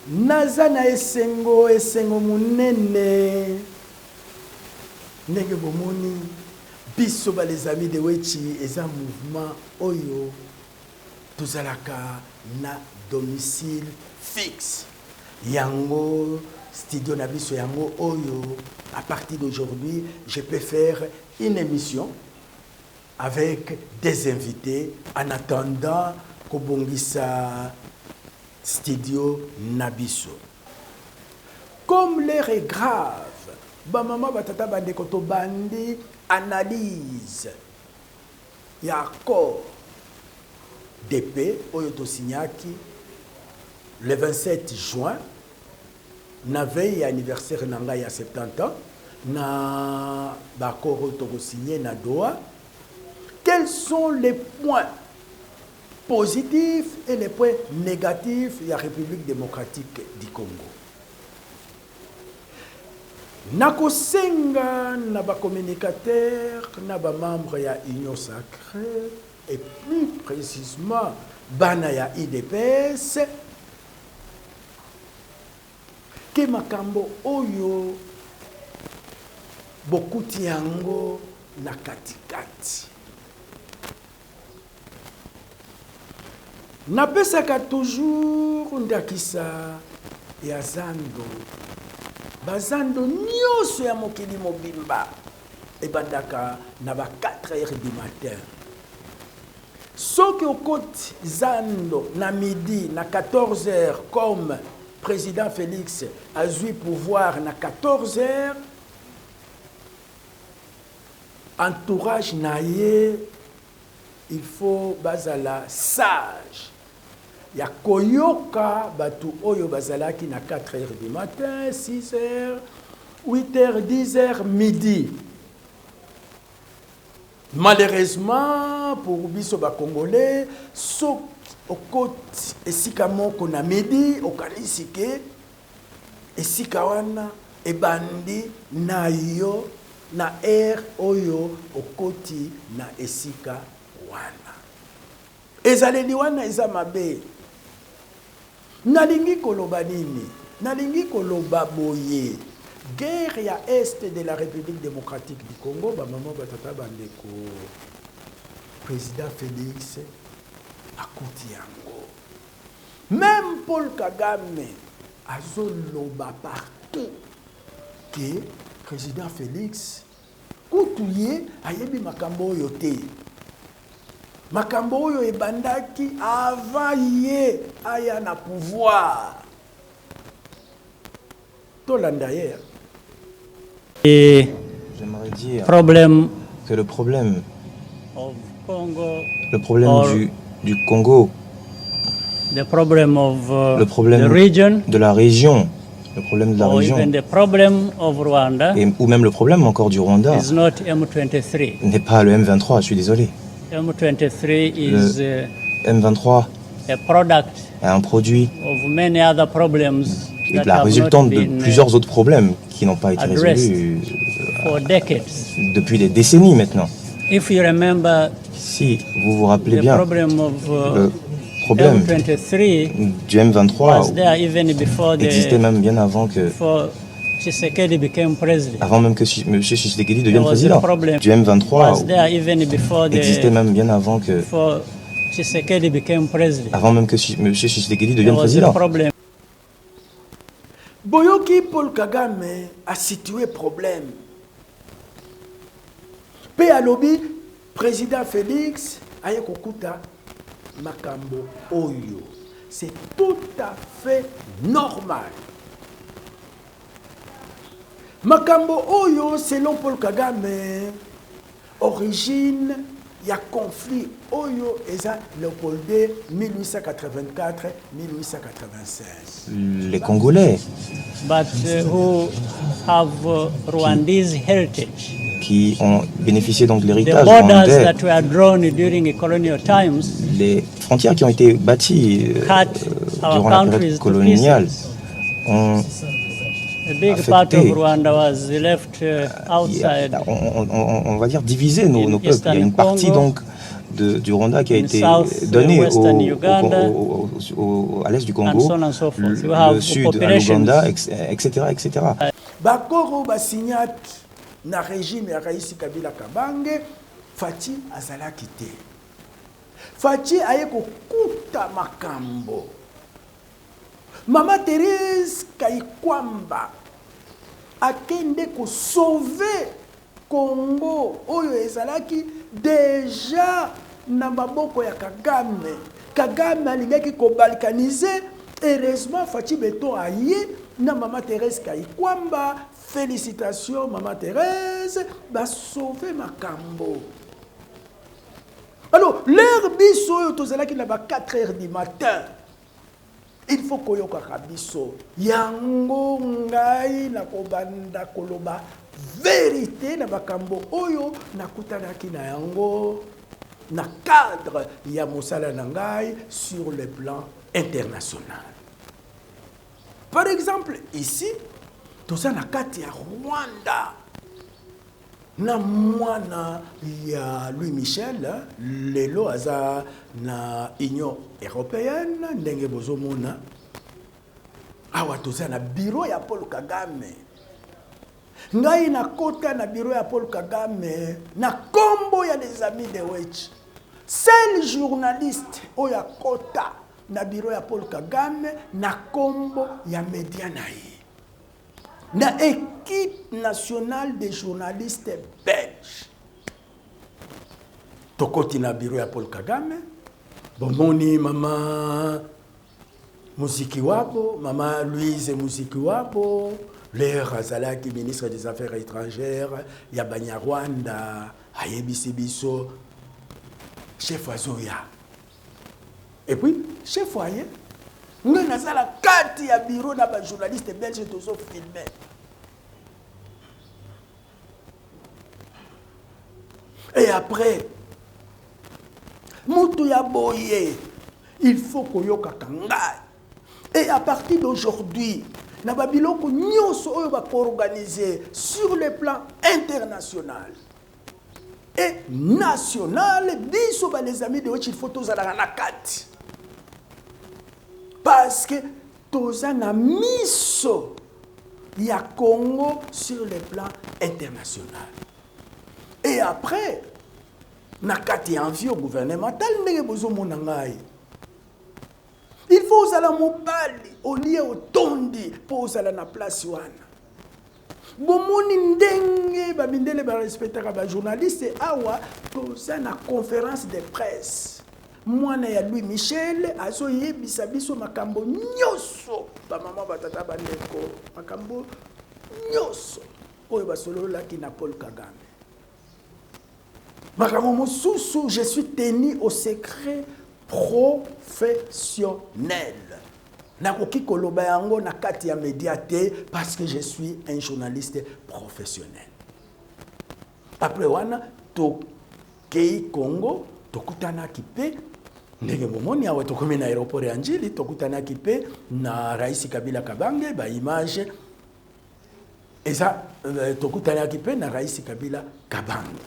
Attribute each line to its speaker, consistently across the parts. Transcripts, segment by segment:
Speaker 1: naza na esengo munene ndenge bomoni biso ba les amis de Wechi eza mouvement oyo tozalaka na domicile fixe yango studio na biso yango oyo à partir d'aujourd'hui je peux faire une émission avec des invités en attendant kobongisa studio Nabiso. Comme l'air est grave, ba mama batata bande koto bandi analyse ya accord d'épée oyo to signaki le 27 juin na veille anniversaire nanga ya 70 ans na ba accord oyo to signé na Doha. Quels sont les points positifs et les points négatifs de la République démocratique du Congo? Nakosenga na ba communicateur na ba membre ya Union Sacrée et plus précisément bana ya IDPS ke makambo oyo bokuti yango na katikati. Napesaka toujours ndakisa ya zando bazando nyonso ya mokili mobimba ebandaka na ba 4h du matin. Soki okoti zando na midi na 14h comme président Félix a eu pouvoir na 14h, entourage naye il faut bazala sage. Ya koyoka batu oyo bazalaki na 4h du matin, 6h, 8h, 10h, midi. Malheureusement, pour biso ba Congolais, so okoti esika moko na midi, okanisike esika wana ebandi na yo na air oyo okoti na esika wana. Ezaleli wana eza mabe. Nalingi koloba nini? Nalingi koloba boye. Guerre ya est de la République démocratique du Congo, ba maman batata bandeko président Félix akuti yango. Même Paul Kagame azoloba partout que président Félix kutuye ayebi makambo oyo te. Makambo oyo ebandaki avant ye aya na pouvoir. Tolandayer.
Speaker 2: Et
Speaker 3: j'aimerais dire
Speaker 2: problème
Speaker 3: que le problème
Speaker 2: of Congo,
Speaker 3: du Congo,
Speaker 2: the problem of
Speaker 3: le problème
Speaker 2: the region,
Speaker 3: de la région, le problème de la
Speaker 2: or
Speaker 3: région,
Speaker 2: even the problem of Rwanda,
Speaker 3: ou même le problème encore du Rwanda,
Speaker 2: is not M23.
Speaker 3: n'est pas le M23, je suis désolé.
Speaker 2: M23 is
Speaker 3: M23
Speaker 2: a product
Speaker 3: est un produit,
Speaker 2: of many other problems that
Speaker 3: la
Speaker 2: have
Speaker 3: résultante
Speaker 2: not
Speaker 3: de
Speaker 2: been
Speaker 3: plusieurs autres problèmes qui n'ont pas été
Speaker 2: addressed
Speaker 3: résolus
Speaker 2: for decades.
Speaker 3: depuis des décennies maintenant.
Speaker 2: If you remember,
Speaker 3: Si vous vous rappelez
Speaker 2: the
Speaker 3: bien,
Speaker 2: problem of
Speaker 3: le problème
Speaker 2: M23
Speaker 3: du M23
Speaker 2: was there even before
Speaker 3: existait même bien avant que
Speaker 2: before Tshisekedi became president.
Speaker 3: avant même que M. Tshisekedi devienne
Speaker 2: There was a
Speaker 3: président.
Speaker 2: problem.
Speaker 3: Du M23
Speaker 2: Was there even before
Speaker 3: existait même bien avant que
Speaker 2: before Tshisekedi became president.
Speaker 3: avant même que M. Tshisekedi
Speaker 2: There
Speaker 3: devienne
Speaker 2: was a
Speaker 3: président.
Speaker 2: problem.
Speaker 1: Boyoki Paul Kagame a situé problème. Pe alobi président Félix aye kokuta makambo oyo. C'est tout à fait normal. Makambo oyo selon Paul Kagame origine ya conflit oyo eza Léopoldé 1884-1885.
Speaker 3: Les Congolais
Speaker 2: But who have Rwandese heritage.
Speaker 3: qui ont bénéficié donc de
Speaker 2: The
Speaker 3: l'héritage
Speaker 2: borders
Speaker 3: rwandais,
Speaker 2: that were drawn during colonial times
Speaker 3: les frontières qui ont été bâties
Speaker 2: cut our
Speaker 3: durant la
Speaker 2: countries
Speaker 3: période
Speaker 2: to
Speaker 3: coloniale
Speaker 2: pieces.
Speaker 3: ont
Speaker 2: A big part of
Speaker 3: affecté.
Speaker 2: Rwanda was left outside.
Speaker 3: on va dire diviser nos peuples. Il y a une partie donc du Rwanda qui a
Speaker 2: In
Speaker 3: été
Speaker 2: South,
Speaker 3: donné
Speaker 2: Western Uganda,
Speaker 3: à l'est du
Speaker 2: and
Speaker 3: Congo,
Speaker 2: so on and so forth. You
Speaker 3: le
Speaker 2: have
Speaker 3: sud à
Speaker 2: populations.
Speaker 3: l'Ouganda, etc., etc.
Speaker 1: bakoro basignat na régime ya Raisi Kabila Kabange, Faci azalaki te. Faci aye kokuta makambo. Mama Thérèse Kayikwamba akende ko sauver Congo oyo ezalaki déjà na maboko ya Kagame. Kagame alingaki ko balkaniser. Heureusement Faci Beto aye na Mama Thérèse Kayikwamba. Félicitations Mama Thérèse, ba sauver makambo. Alors, l'heure biso yo tozalaki na ba 4 heures du matin. Il faut koyoka kabiso. Yango ngai na kobanda koloba vérité na bakambo oyo nakutanaki na yango na cadre ya mosala na ngai sur le plan international. Par exemple, ici, toza na kati ya Rwanda na mwana ya Louis Michel lelo aza na Union Européenne ndenge bozomona awa toza na bureau ya Paul Kagame. Ngai na kota na bureau ya Paul Kagame na kombo ya les amis de Wech. Seul journaliste oya kota na bureau ya Paul Kagame na kombo ya media na ye. Na équipe nationale des journalistes belges. Tokoti na bureau ya Paul Kagame. Bomoni mama Musiki Wabo, mama Louise Musiki Wabo, l'air azalaki ministre des Affaires étrangères, ya Banyarwanda, ayebisi biso, chef Azoya. Et puis, chef foyer, nous avons la carte ya bureau na ba journaliste belge tozo filmer. Et après, Moutou ya boye, il faut koyoka kangai. Et à partir d'aujourd'hui, na babiloko nyonso oyo ba organiser sur le plan international et national, biso ba les amis de Wech, il faut tozala na kati. Parce que toza na miso ya Congo sur le plan international. Et après, nakati envie gouvernemental ndenge bozo monangai. Il faut usala mobali olie otondi pour usala na place wana. Bomoni ndenge ba mindele ba respectera ba journaliste awa toza na conférence de presse. Mwana ya Louis Michel azo yebisa biso makambo nyoso ba mama batata bandeko makambo nyoso oyo basolola ki na Paul Kagame. Makambo mosusu, je suis tenu au secret professionnel. Nakoki koloba yango na kati ya médiaté parce que je suis un journaliste professionnel. Après wana to kei Congo tokutana kipe ndenge momoni awa tokomi na aéroport ya Njili tokutana kipe na Raisi Kabila Kabange ba image eza tokutana kipe na Raisi Kabila Kabange.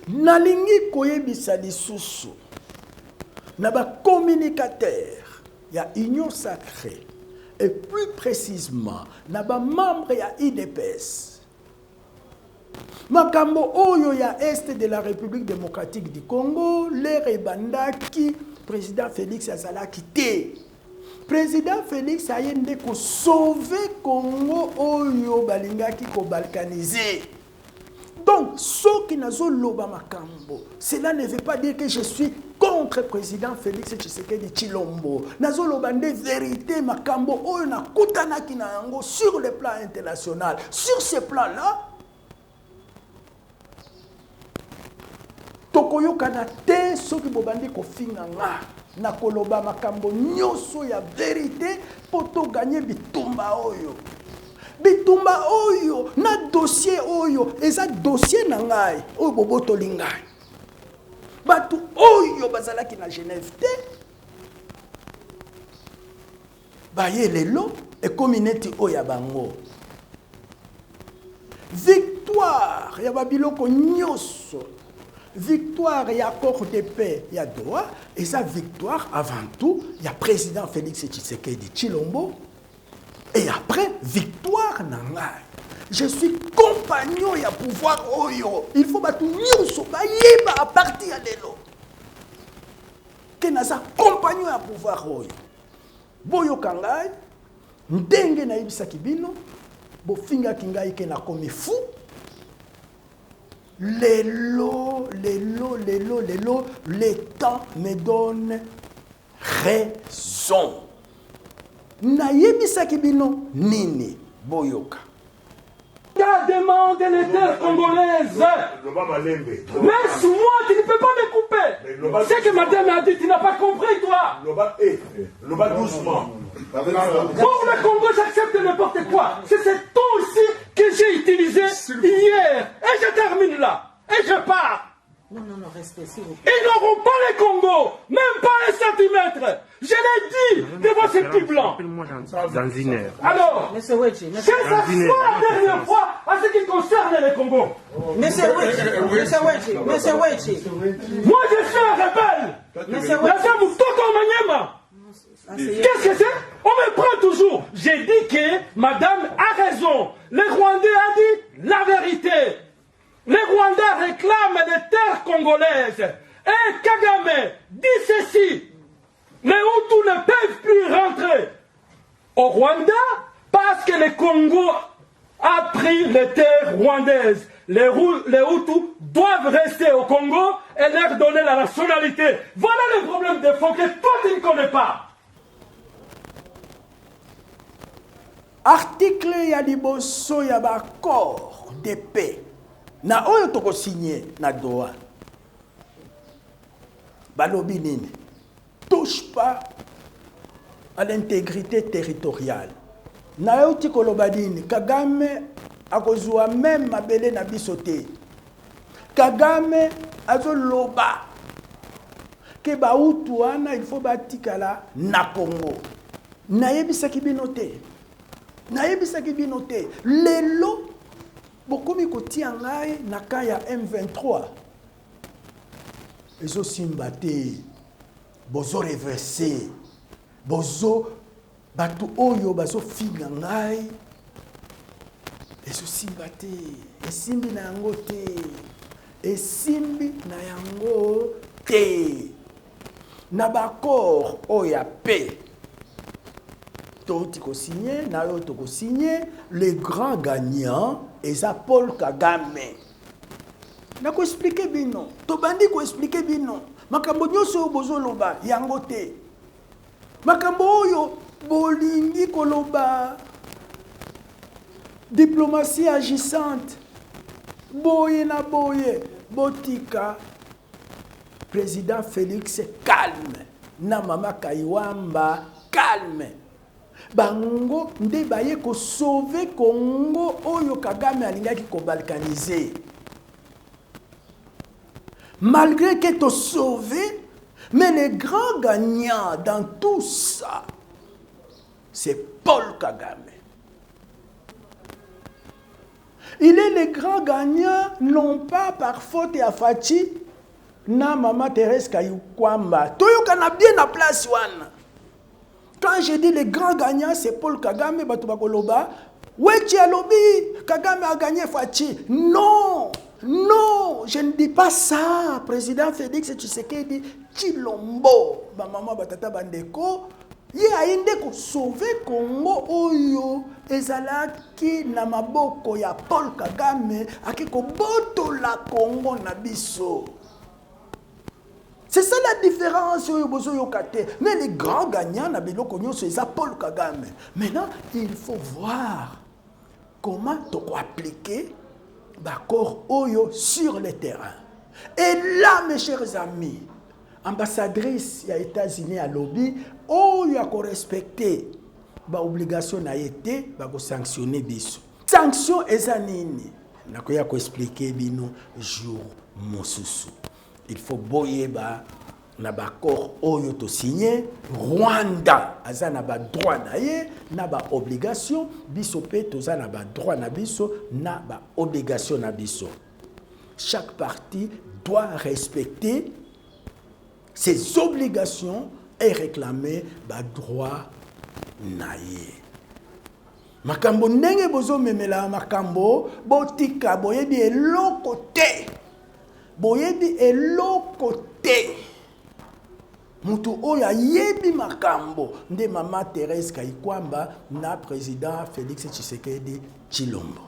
Speaker 1: Nalingi koyebisa lisusu na ba communicateur ya Union Sacrée et plus précisément na ba membre ya IDPS makambo oyo ya Est de la République démocratique du Congo l'ère ebandaki président Félix azalaki te. Président Félix ayende ko sauver Congo oyo balingaki ko balkaniser. Donc, ceux qui n'ont loba makambo, cela ne veut pas dire que je suis contre le président Félix Tshisekedi Tshilombo. Nazo loba de vérité makambo oyo na kutana kina yango sur le plan international. Sur ce plan-là, tokoyoka na te soki bobandi kofinga nga na koloba makambo nyoso ya vérité poto gagner bitumba oyo. Bitumba oyo na dossier oyo eza dossier na ngai oyo boboto lingai batu oyo bazalaki na Genève te baye lelo e communauté oyo bango victoire victoire ya babiloko nyonso, victoire et accord de paix ya Doha, et sa victoire avant tout, il y a président Félix Tshisekedi Tshilombo, et après, victoire nangai. Je suis compagnon ya pouvoir oyo. Il faut batu nyonso bayeba à partir de l'élo. Que naza compagnon ya pouvoir oyo. Boyo kangai, ndenge na ibisaki bino, bo finga kingai ke na komi fou. Le temps me donne raison. Na yebisaki bino nini boyoka.
Speaker 4: Demande les terres congolaises. Laisse-moi, tu ne peux pas me couper. C'est que madame a dit, tu n'as pas compris, toi.
Speaker 5: Doucement.
Speaker 4: Pour le Congo, j'accepte n'importe quoi. C'est ce ton aussi que j'ai utilisé hier. Et je termine là. Et je pars.
Speaker 6: Non, restez, s'il vous plaît.
Speaker 4: Ils n'auront pas le Congo, même pas un centimètre. Je l'ai dit devant ces petits blancs. Alors,
Speaker 6: Monsieur Wechi,
Speaker 4: que ça soit la dernière fois à ce qui concerne le Congo.
Speaker 6: Monsieur Wechi.
Speaker 4: Moi, je suis un rebelle. La Moutoko Manyema. Qu'est-ce que c'est? On me prend toujours. J'ai dit que madame a raison. Les Rwandais a dit la vérité. Les Rwandais réclament des terres congolaises. Et Kagame dit ceci. Les Hutus ne peuvent plus rentrer au Rwanda parce que le Congo a pris les terres rwandaises. Les Hutus doivent rester au Congo et leur donner la nationalité. Voilà le problème de fond que toi tu ne connais pas.
Speaker 1: Article ya liboso ya accord de paix. Na oyo toko signé na Doha. Balobi nini? Touche pas à l'intégrité territoriale. Na yo tikoloba nini? Kagame akozwa même mabele na bisote. Kagame azoloba ke ba Hutu wana il faut batikala na Congo. Na yebisaki binote. Lelo bokomi kotia ngai na kaya M23. Ezo simba te. Bozo reverser. Bozo batu oyo bazo finga ngai. Ezo simba te. Esimbi na yango te. Esimbi na yango te. Na bakor oya paix. Toko signé, nayo toko signé, le grand gagnant est Paul Kagame. Nako expliquer bino, to bandi ko expliquer bino. Makambo nyoso bozo loba yango te. Makambo oyo bolingi koloba. Diplomatie agissante. Boye na boye, botika président Félix calme. Na mama Kaiwamba calme. Bango nde baye ko sauver Congo oyo Kagame alingaki ko balkaniser. Malgré que to sauvé, mais le grand gagnant dans tout ça, c'est Paul Kagame. Il est le grand gagnant non pas par faute à Fachi na maman Thérèse Kayukwamba. Toyoka na bien na place wana. Quand je dis le grand gagnant, c'est Paul Kagame, Batubakoloba. Wechi alobi, Kagame a gagné Fachi. Non, je ne dis pas ça. Président Félix Tshisekedi Tshilombo, ma maman Batata Bandeko, ye ainde ko sauver Congo oyo ezalaki na maboko ya Paul Kagame akiko boto la Congo na biso. C'est ça la différence. Mais les grands gagnants, c'est Paul Kagame. Maintenant, il faut voir comment on appliquer l'accord Oyo sur le terrain. Et là, mes chers amis, ambassadrice des États-Unis à lobby, Oyo a respecté l'obligation n'a été de sanctionner biso. Sanction ezanini. Nakoya ko expliquer bino jour mosusu. Il faut boyer ba na ba accord oyo to signé Rwanda aza na ba droit na ye na ba obligation biso pe toza na ba droit na biso na ba obligation na biso. Chaque partie doit respecter ses obligations et réclamer ba droit na ye. Makambo ndenge bozo memela makambo botika boyebi eloko te. Boyebi eloko te. Mutu oya yebi makambo nde mama Thérèse Kayikwamba na président Félix Tshisekedi Tshilombo.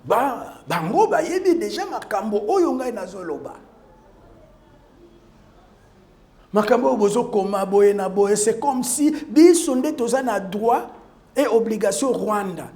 Speaker 1: Bango ba yebi déjà makambo oyo ngai nazoloba. Makambo bozo koma boye na boye, c'est comme si biso nde toza na droit et obligation Rwanda.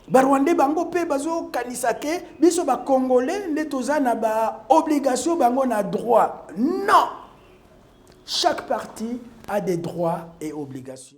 Speaker 1: Ba Rwandais bango pe bazo kanisa ke biso ba Congolais nde toza na ba obligation bango na droit. Non. Chaque partie a des droits et obligations.